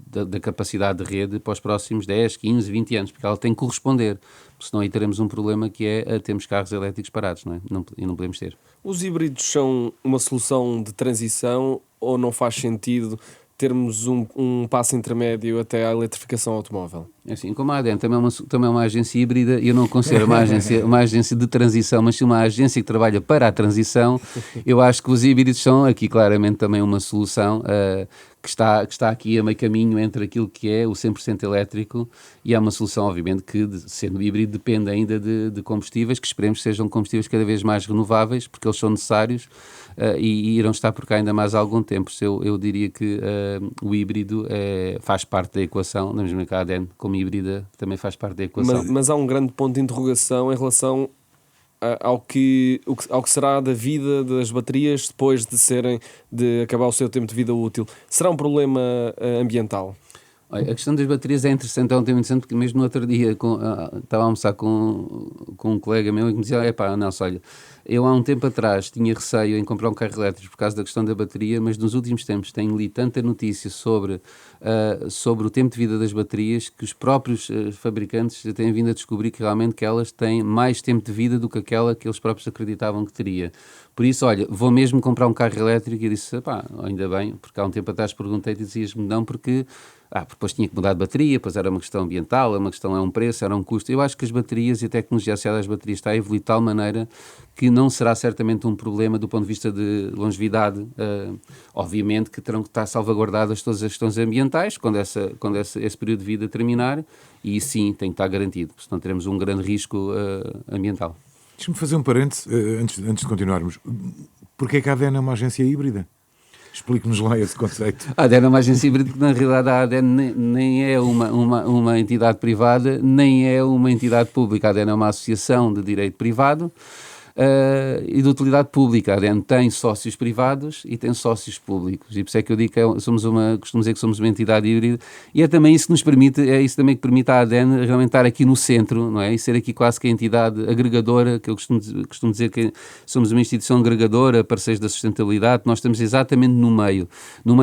da capacidade de rede para os próximos 10, 15, 20 anos, porque ela tem que corresponder, porque senão aí teremos um problema que é termos carros elétricos parados, não é? E não podemos ter. Os híbridos são uma solução de transição ou não faz sentido termos um passo intermédio até à eletrificação automóvel? É assim, como a ADN também é uma agência híbrida, eu não considero uma agência de transição, mas sim uma agência que trabalha para a transição. Eu acho que os híbridos são aqui claramente também uma solução que está aqui a meio caminho entre aquilo que é o 100% elétrico, e é uma solução, obviamente, que, sendo híbrido, depende ainda de combustíveis, que esperemos que sejam combustíveis cada vez mais renováveis, porque eles são necessários e irão estar por cá ainda mais algum tempo. Eu diria que o híbrido faz parte da equação, na mesma que a ADN, como híbrida, também faz parte da equação. Mas há um grande ponto de interrogação em relação ao que será da vida das baterias depois de acabar o seu tempo de vida útil. Será um problema ambiental? Olha, a questão das baterias é interessante, é um tema interessante, porque mesmo no outro dia estava a almoçar com um colega meu e que me dizia, Nelson, olha, eu há um tempo atrás tinha receio em comprar um carro elétrico por causa da questão da bateria, mas nos últimos tempos tenho lido tanta notícia sobre o tempo de vida das baterias que os próprios fabricantes têm vindo a descobrir que realmente que elas têm mais tempo de vida do que aquela que eles próprios acreditavam que teria. Por isso, olha, vou mesmo comprar um carro elétrico, e disse, ainda bem, porque há um tempo atrás perguntei-te e dizias-me não, porque depois tinha que mudar de bateria, depois era uma questão ambiental, é um preço, era um custo. Eu acho que as baterias e a tecnologia associada às baterias está a evoluir de tal maneira que não será certamente um problema do ponto de vista de longevidade. Obviamente que terão que estar salvaguardadas todas as questões ambientais quando esse período de vida terminar, e sim, tem que estar garantido, porque senão teremos um grande risco ambiental. Deixa-me fazer um parênteses antes de continuarmos. Porquê que a ADN é uma agência híbrida? Explique-nos lá esse conceito. A ADN é uma agência híbrida, porque na realidade a ADN nem é uma entidade privada, nem é uma entidade pública. A ADN é uma associação de direito privado e de utilidade pública. A ADN tem sócios privados e tem sócios públicos, e por isso é que eu digo que costumo dizer que somos uma entidade híbrida, e é também isso que nos permite, que permite à ADN realmente estar aqui no centro, não é? E ser aqui quase que a entidade agregadora, que eu costumo dizer que somos uma instituição agregadora, parceiros da sustentabilidade. Nós estamos exatamente no meio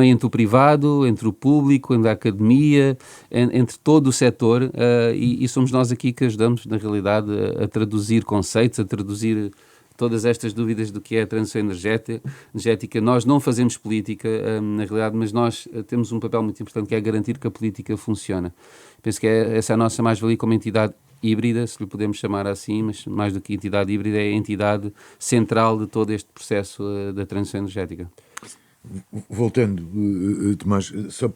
entre o privado, entre o público, entre a academia, entre todo o setor, e somos nós aqui que ajudamos, na realidade, a traduzir conceitos, a traduzir todas estas dúvidas do que é a transição energética. Nós não fazemos política, na realidade, mas nós temos um papel muito importante, que é garantir que a política funciona. Penso que essa é a nossa mais-valia como entidade híbrida, se lhe podemos chamar assim, mas mais do que entidade híbrida, é a entidade central de todo este processo da transição energética. Voltando, Tomás,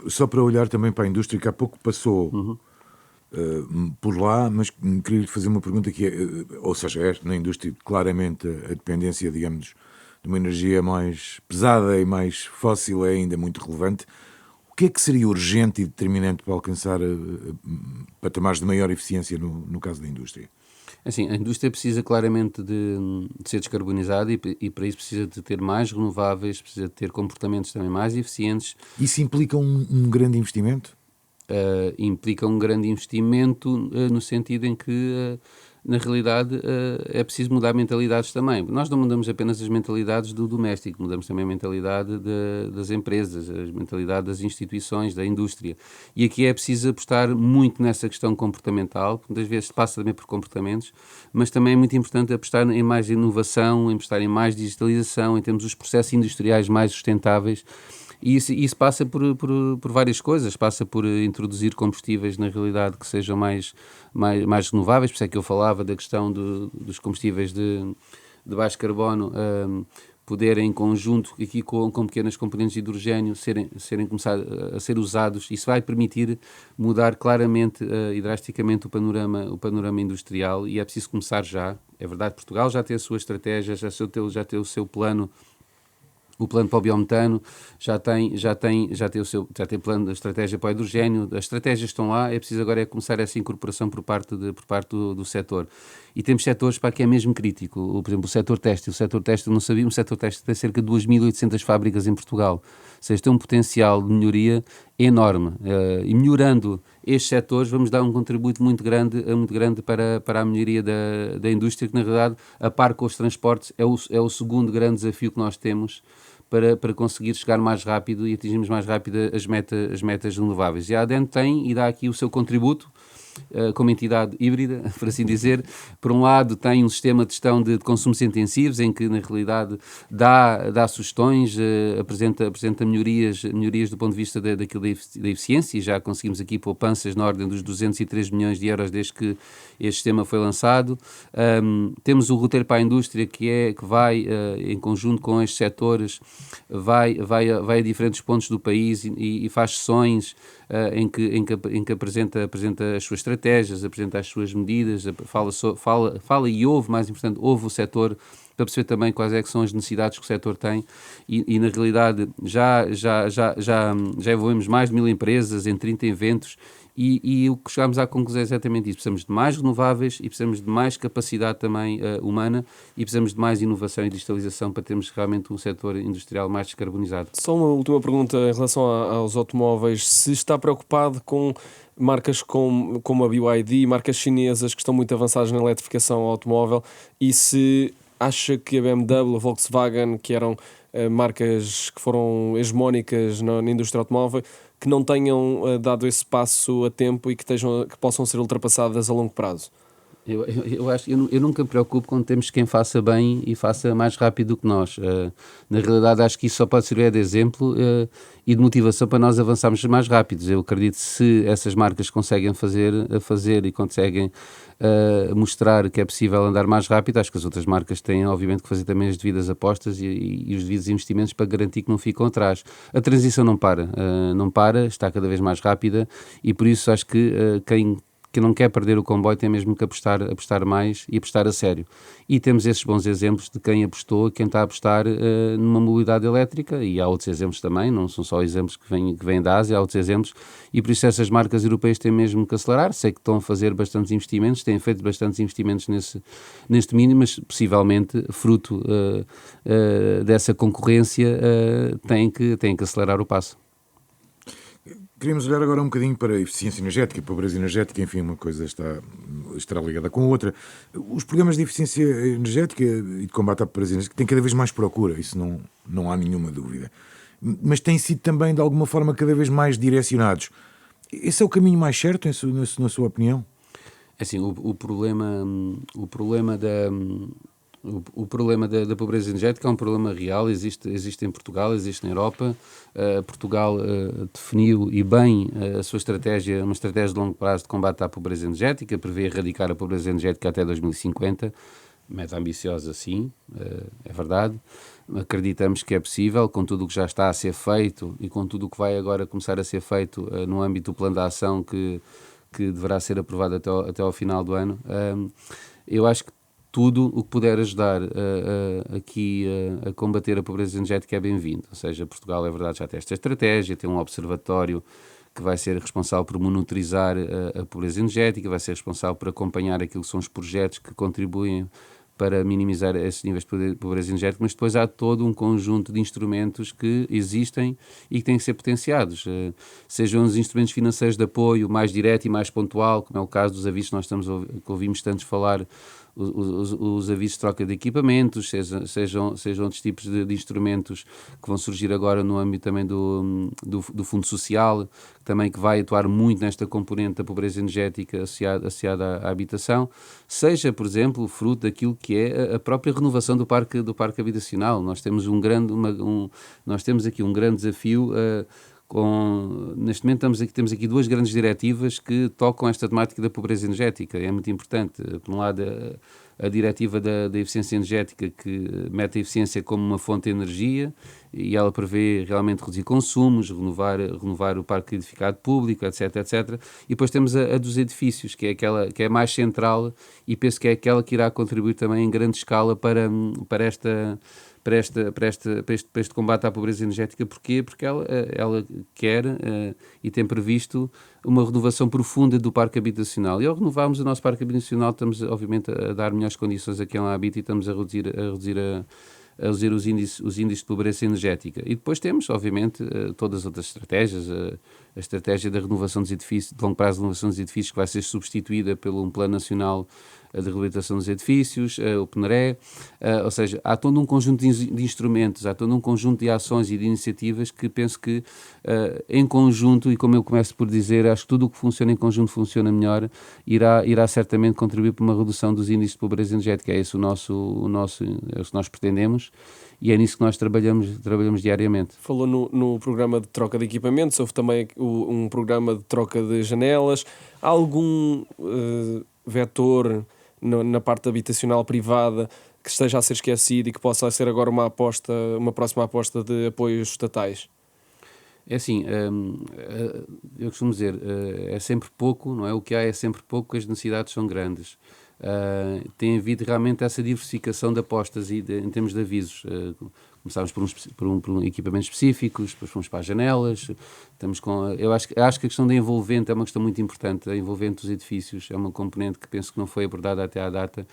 só para olhar também para a indústria, que há pouco passou por lá, mas queria lhe fazer uma pergunta que ou seja, na indústria claramente a dependência, digamos, de uma energia mais pesada e mais fóssil é ainda muito relevante. O que é que seria urgente e determinante para alcançar patamares de maior eficiência no caso da indústria? Assim, a indústria precisa claramente de ser descarbonizada e para isso precisa de ter mais renováveis, precisa de ter comportamentos também mais eficientes. Isso implica um grande investimento? Implica um grande investimento no sentido em que, na realidade, é preciso mudar mentalidades também. Nós não mudamos apenas as mentalidades do doméstico, mudamos também a mentalidade das empresas, a mentalidade das instituições, da indústria. E aqui é preciso apostar muito nessa questão comportamental, porque muitas vezes passa também por comportamentos, mas também é muito importante apostar em mais inovação, em apostar em mais digitalização, em termos dos processos industriais mais sustentáveis. E isso passa por várias coisas, passa por introduzir combustíveis, na realidade, que sejam mais renováveis. Por isso é que eu falava da questão dos combustíveis de baixo carbono, poderem em conjunto aqui com pequenas componentes de hidrogênio começar a ser usados. Isso vai permitir mudar claramente e drasticamente o panorama industrial, e é preciso começar já. É verdade, Portugal já tem a sua estratégia, já tem o seu plano. O plano para o biometano já tem plano de estratégia para o hidrogênio. As estratégias estão lá, é preciso agora começar essa incorporação por parte do setor. E temos setores para que é mesmo crítico. Por exemplo, o setor têxtil. O setor têxtil, não sabíamos, o setor têxtil tem cerca de 2.800 fábricas em Portugal. Ou seja, tem um potencial de melhoria enorme. E melhorando estes setores, vamos dar um contributo muito grande para a melhoria da indústria, que na realidade, a par com os transportes, é o segundo grande desafio que nós temos para conseguir chegar mais rápido e atingirmos mais rápido as metas renováveis. E a ADN tem e dá aqui o seu contributo, como entidade híbrida, por assim dizer. Por um lado, tem um sistema de gestão de consumos intensivos, em que, na realidade, dá sugestões, apresenta melhorias do ponto de vista da eficiência, e já conseguimos aqui poupanças na ordem dos 203 milhões de euros desde que este sistema foi lançado. Temos o roteiro para a indústria, que vai, em conjunto com estes setores, vai a diferentes pontos do país e faz sessões em que apresenta as suas estratégias, apresenta as suas medidas, fala e ouve, mais importante, ouve o setor, para perceber também quais é que são as necessidades que o setor tem, e na realidade já envolvemos mais de 1000 empresas em 30 eventos, e o que chegámos à conclusão é exatamente isso: precisamos de mais renováveis e precisamos de mais capacidade também humana, e precisamos de mais inovação e digitalização para termos realmente um setor industrial mais descarbonizado. Só uma última pergunta em relação aos automóveis. Se está preocupado com marcas como a BYD, marcas chinesas que estão muito avançadas na eletrificação automóvel, e se acha que a BMW, a Volkswagen, que eram marcas que foram hegemónicas na indústria automóvel, que não tenham dado esse passo a tempo e que possam ser ultrapassadas a longo prazo? Eu nunca me preocupo quando temos quem faça bem e faça mais rápido do que nós. Na realidade, acho que isso só pode servir de exemplo e de motivação para nós avançarmos mais rápidos. Eu acredito que se essas marcas conseguem fazer e conseguem mostrar que é possível andar mais rápido, acho que as outras marcas têm, obviamente, que fazer também as devidas apostas e os devidos investimentos para garantir que não ficam atrás. A transição não para, está cada vez mais rápida, e por isso acho que quem não quer perder o comboio tem mesmo que apostar mais e apostar a sério. E temos esses bons exemplos de quem apostou, quem está a apostar numa mobilidade elétrica, e há outros exemplos também, não são só exemplos que vêm da Ásia, há outros exemplos, e por isso essas marcas europeias têm mesmo que acelerar. Sei que estão a fazer bastantes investimentos, têm feito bastantes investimentos neste mínimo, mas possivelmente, fruto dessa concorrência, têm que acelerar o passo. Queríamos olhar agora um bocadinho para a eficiência energética, pobreza energética, enfim, uma coisa estará ligada com a outra. Os programas de eficiência energética e de combate à pobreza energética têm cada vez mais procura, isso não há nenhuma dúvida. Mas têm sido também, de alguma forma, cada vez mais direcionados. Esse é o caminho mais certo, na sua opinião? Assim, o problema da pobreza energética é um problema real, existe em Portugal, existe na Europa. Portugal definiu e bem a sua estratégia, uma estratégia de longo prazo de combate à pobreza energética, prevê erradicar a pobreza energética até 2050, meta ambiciosa sim, é verdade. Acreditamos que é possível, com tudo o que já está a ser feito e com tudo o que vai agora começar a ser feito no âmbito do plano de ação que deverá ser aprovado até ao final do ano. Eu acho que tudo o que puder ajudar aqui a combater a pobreza energética é bem-vindo. Ou seja, Portugal, é verdade, já tem esta estratégia, tem um observatório que vai ser responsável por monitorizar a pobreza energética, vai ser responsável por acompanhar aquilo que são os projetos que contribuem para minimizar esses níveis de pobreza energética, mas depois há todo um conjunto de instrumentos que existem e que têm que ser potenciados, sejam os instrumentos financeiros de apoio mais direto e mais pontual, como é o caso dos avisos que ouvimos tantos falar, os avisos de troca de equipamentos, sejam outros tipos de instrumentos que vão surgir agora no âmbito também do Fundo Social, também que vai atuar muito nesta componente da pobreza energética associada à habitação, seja, por exemplo, fruto daquilo que é a própria renovação do parque habitacional. Nós temos nós temos aqui um grande desafio. Neste momento temos aqui duas grandes diretivas que tocam esta temática da pobreza energética. É muito importante, por um lado, a diretiva da eficiência energética, que mete a eficiência como uma fonte de energia, e ela prevê realmente reduzir consumos, renovar o parque edificado público, etc. E depois temos a dos edifícios, que é aquela que é mais central, e penso que é aquela que irá contribuir também em grande escala para este combate à pobreza energética. Porquê? Porque ela quer e tem previsto uma renovação profunda do parque habitacional. E ao renovarmos o nosso parque habitacional, estamos, obviamente, a dar melhores condições a quem lá habita, e estamos a reduzir a reduzir os índices de pobreza energética. E depois temos, obviamente, todas as outras estratégias, a estratégia da renovação dos edifícios, de longo prazo de renovação dos edifícios, que vai ser substituída pelo um Plano Nacional de Reabilitação dos Edifícios, o PNRE, ou seja, há todo um conjunto de instrumentos, há todo um conjunto de ações e de iniciativas que penso que em conjunto, e como eu começo por dizer, acho que tudo o que funciona em conjunto funciona melhor, irá certamente contribuir para uma redução dos índices de pobreza energética. É isso é o que nós pretendemos e é nisso que nós trabalhamos diariamente. Falou no programa de troca de equipamentos, houve também um programa de troca de janelas. Há algum vetor na parte habitacional privada que esteja a ser esquecido e que possa ser agora uma próxima aposta de apoios estatais? É assim, eu costumo dizer, é sempre pouco, não é? O que há é sempre pouco, as necessidades são grandes. Tem havido realmente essa diversificação de apostas em termos de avisos. Começámos por equipamentos específicos, depois fomos para as janelas. Eu acho que a questão da envolvente é uma questão muito importante. A envolvente dos edifícios é uma componente que penso que não foi abordada até à data.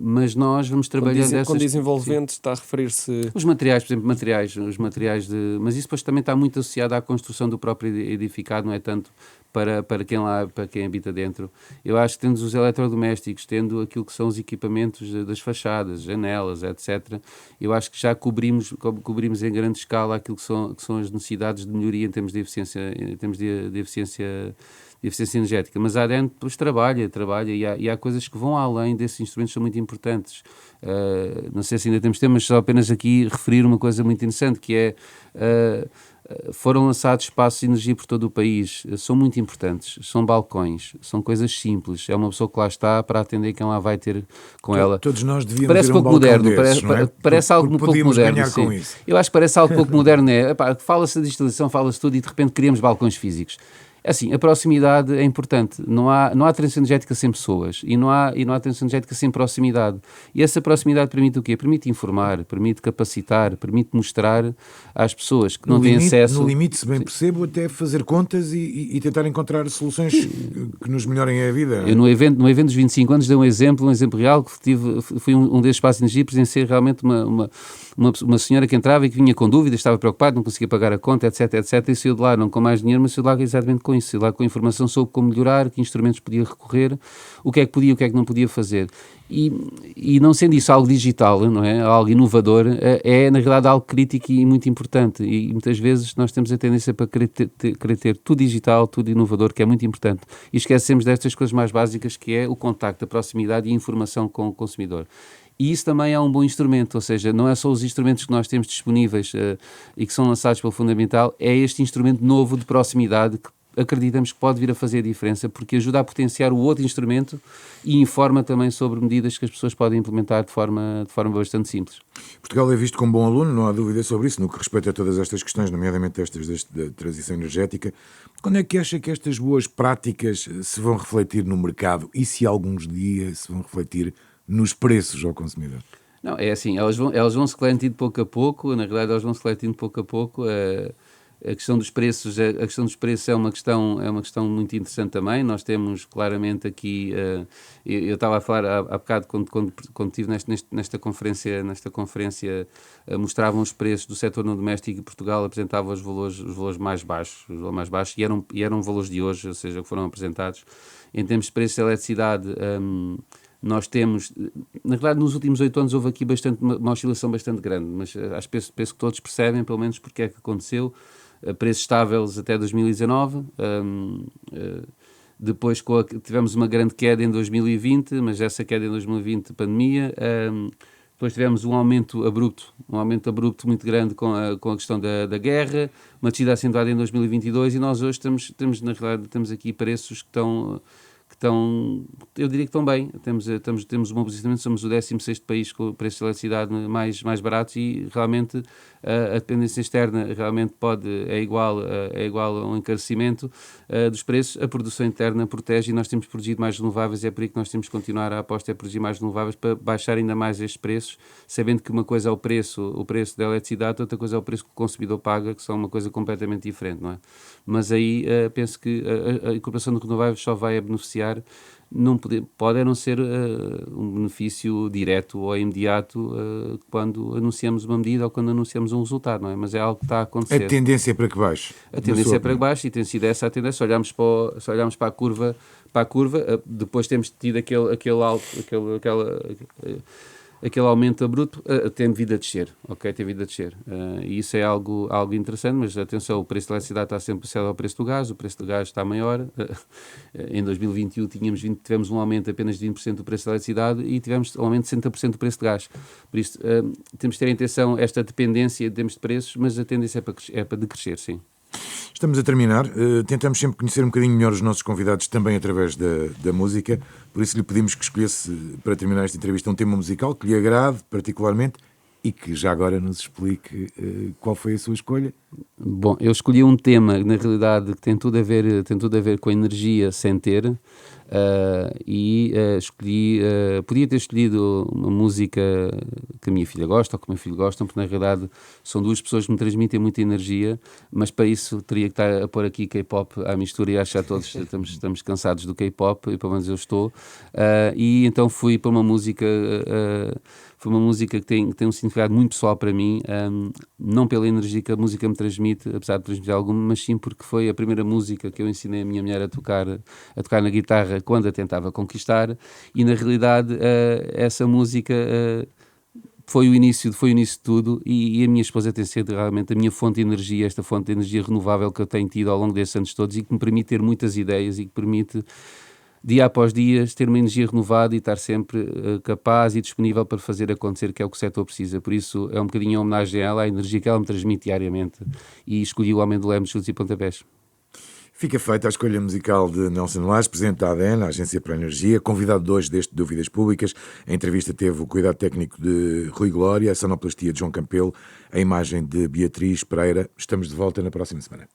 Mas nós vamos trabalhando quando diz envolvente, está a referir-se... Os materiais, por exemplo, mas isso depois também está muito associado à construção do próprio edificado, não é tanto para quem habita dentro. Eu acho que tendo os eletrodomésticos, tendo aquilo que são os equipamentos das fachadas, janelas, etc., eu acho que já cobrimos em grande escala aquilo que são as necessidades de melhoria em termos de eficiência energética, mas a ADN depois trabalha e há coisas que vão além desses instrumentos, são muito importantes. Não sei se ainda temos tempo, mas só apenas aqui referir uma coisa muito interessante, que é foram lançados espaços de energia por todo o país, são muito importantes, são balcões, são coisas simples, é uma pessoa que lá está para atender quem lá vai ter com ela. Todos nós devíamos parece ter pouco moderno, parece algo pouco moderno, ganhar sim. Com isso. Eu acho que parece algo pouco moderno, fala-se de instalação, fala-se tudo e de repente criamos balcões físicos. Assim, a proximidade é importante. Não há transição energética sem pessoas e não há transição energética sem proximidade. E essa proximidade permite o quê? Permite informar, permite capacitar, permite mostrar às pessoas que não têm acesso... No limite, se bem percebo, até fazer contas e tentar encontrar soluções que nos melhorem a vida. Eu no evento dos 25 anos dei um exemplo real, que fui um desses espaços de energia, presenciei realmente uma senhora que entrava e que vinha com dúvidas, estava preocupada, não conseguia pagar a conta, etc, e saiu de lá, não com mais dinheiro, mas saiu de lá exatamente com isso, saiu de lá com informação sobre como melhorar, que instrumentos podia recorrer, o que é que podia e o que é que não podia fazer. E não sendo isso algo digital, não é? Algo inovador, é na realidade algo crítico e muito importante, e muitas vezes nós temos a tendência para querer ter tudo digital, tudo inovador, que é muito importante, e esquecemos destas coisas mais básicas, que é o contacto, a proximidade e a informação com o consumidor. E isso também é um bom instrumento, ou seja, não é só os instrumentos que nós temos disponíveis e que são lançados pelo Fundamental, é este instrumento novo de proximidade que acreditamos que pode vir a fazer a diferença, porque ajuda a potenciar o outro instrumento e informa também sobre medidas que as pessoas podem implementar de forma bastante simples. Portugal é visto como bom aluno, não há dúvida sobre isso, no que respeita a todas estas questões, nomeadamente estas da transição energética. Quando é que acha que estas boas práticas se vão refletir no mercado e se alguns dias se vão refletir nos preços ao consumidor? Não, é assim, elas vão se refletindo pouco a pouco, na realidade elas vão se refletindo pouco a pouco. A questão dos preços é uma questão muito interessante também. Nós temos claramente aqui, eu estava a falar há bocado quando estive nesta conferência, mostravam os preços do setor não doméstico e Portugal apresentava os valores mais baixos, e eram valores de hoje, ou seja, que foram apresentados. Em termos de preços de eletricidade, nós temos, na verdade, nos últimos 8 anos houve aqui uma oscilação bastante grande, mas penso que todos percebem, pelo menos, porque é que aconteceu. Preços estáveis até 2019, depois tivemos uma grande queda em 2020, mas essa queda em 2020, pandemia, depois tivemos um aumento abrupto muito grande com a questão da guerra, uma descida acentuada em 2022 e nós hoje na realidade, temos aqui preços que estão, eu diria que estão bem. Temos um bom posicionamento, somos o 16º país com o preço de eletricidade mais baratos e realmente a dependência externa realmente é igual a um encarecimento dos preços. A produção interna protege e nós temos protegido mais renováveis, é por aí que nós temos que continuar a aposta, é produzir mais renováveis para baixar ainda mais estes preços, sabendo que uma coisa é o preço da eletricidade, outra coisa é o preço que o consumidor paga, que são uma coisa completamente diferente, não é? Mas aí penso que a incorporação de renováveis só vai a beneficiar anunciar, pode não ser um benefício direto ou imediato quando anunciamos uma medida ou quando anunciamos um resultado, não é? Mas é algo que está a acontecer. A tendência é para que baixo? A tendência é para baixo e tem sido essa a tendência. Se olharmos para a curva, depois temos tido aquele alto, aquele aumento abrupto, tem vindo a descer, ok? Tem vindo a descer. E isso é algo interessante, mas atenção, o preço da eletricidade está sempre associado ao preço do gás, o preço do gás está maior. Em 2021 tivemos um aumento de apenas de 20% do preço da eletricidade e tivemos um aumento de 60% do preço do gás. Por isso, temos de ter em atenção esta dependência em termos de preços, mas a tendência é para decrescer, sim. Estamos a terminar. Tentamos sempre conhecer um bocadinho melhor os nossos convidados também através da música. Por isso lhe pedimos que escolhesse, para terminar esta entrevista, um tema musical que lhe agrade particularmente e que já agora nos explique qual foi a sua escolha. Bom, eu escolhi um tema, na realidade, que tem tudo a ver com a energia sem ter, escolhi, podia ter escolhido uma música que a minha filha gosta ou que o meu filho gosta, porque na realidade são duas pessoas que me transmitem muita energia, mas para isso teria que estar a pôr aqui K-pop à mistura e acho que já todos estamos cansados do K-pop, e pelo menos eu estou, e então fui para uma música... Foi uma música que tem um significado muito pessoal para mim, não pela energia que a música me transmite, apesar de transmitir alguma, mas sim porque foi a primeira música que eu ensinei a minha mulher a tocar na guitarra quando a tentava conquistar, e na realidade essa música foi o início de tudo, e a minha esposa tem sido realmente a minha fonte de energia, esta fonte de energia renovável que eu tenho tido ao longo destes anos todos e que me permite ter muitas ideias e que permite... dia após dia, ter uma energia renovada e estar sempre capaz e disponível para fazer acontecer, que é o que o setor precisa. Por isso, é um bocadinho em homenagem a ela, à energia que ela me transmite diariamente. E escolhi o Homem do Leme, Chutes e Pontapés. Fica feita a escolha musical de Nelson Lage, presidente da ADN, a Agência para a Energia, convidado de hoje deste Dúvidas Públicas. A entrevista teve o cuidado técnico de Rui Glória, a sonoplastia de João Campelo, a imagem de Beatriz Pereira. Estamos de volta na próxima semana.